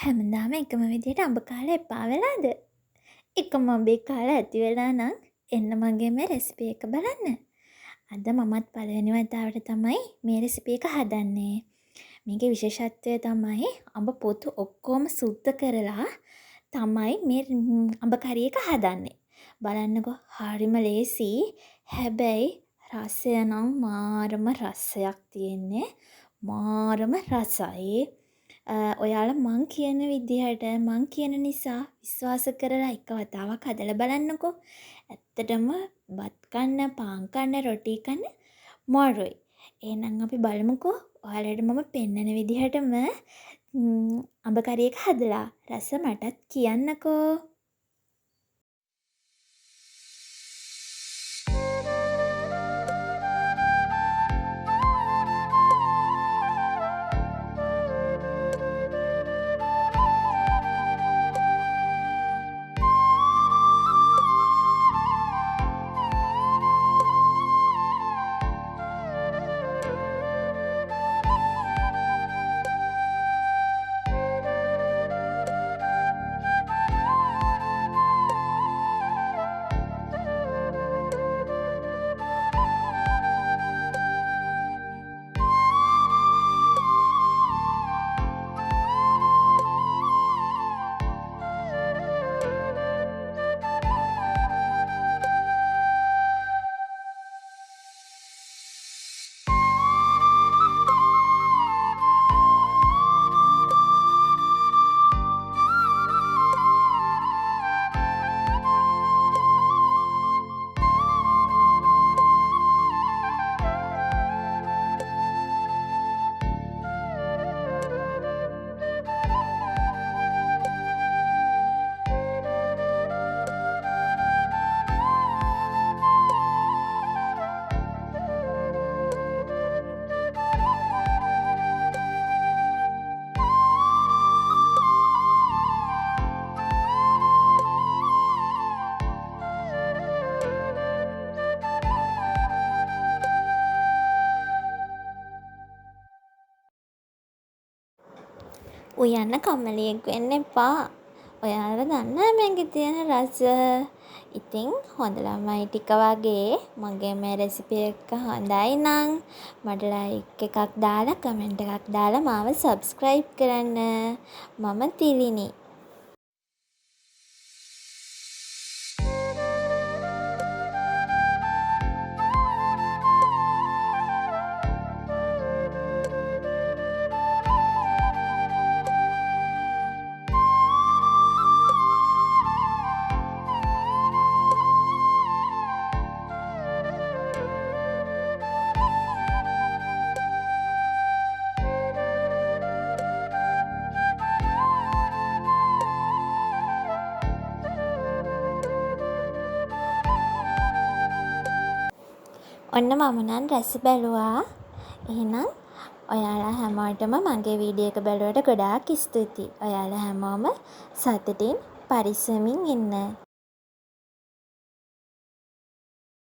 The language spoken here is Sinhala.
හැමදාම එකම විදිහට අඹ කාලා එපා වෙලාද? එකම අඹේ කාලා ඇති වෙලා නම් එන්න මගේ මේ රෙසිපි එක බලන්න. අද මමත් පළවෙනි වතාවට තමයි මේ රෙසිපි එක හදන්නේ. මේකේ විශේෂත්වය තමයි අඹ පොතු ඔක්කොම සුද්ධ කරලා තමයි මේ අඹ කරි එක හදන්නේ. බලන්නකෝ හරිම ලේසි. හැබැයි රසය නම් මාරම රසයක් තියෙන්නේ. මාරම රසයි. ඔයාලා මං කියන විදිහට මං කියන නිසා විශ්වාස කරලා එක වතාවක් හදලා බලන්නකෝ. ඇත්තටම බත් කන්න, පාන් කන්න, රොටි කන්න මාරුයි. එහෙනම් අපි බලමුකෝ. ඔයාලට මම පෙන්නන විදිහටම අඹ කරි එක හදලා රස මටත් කියන්නකෝ. උයන්න කම්මැලියෙක් වෙන්න එපා. ඔයාලා දන්නා මේකේ තියෙන රස. ඉතින් හොඳ ළමයි ටික වගේ මගේ මේ රෙසිපි එක හොඳයි නම් මට ලයික් එකක් දාලා කමෙන්ට් එකක් දාලා මාව සබ්ස්ක්‍රයිබ් කරන්න. මම තිලිනි. ඔන්න මම නම් රස බැලුවා. එහෙනම් ඔයාලා හැමෝටම මගේ වීඩියෝ එක බැලුවට ගොඩාක් ස්තුතියි. ඔයාලා හැමෝම සතුටින් පරිස්සමින් ඉන්න.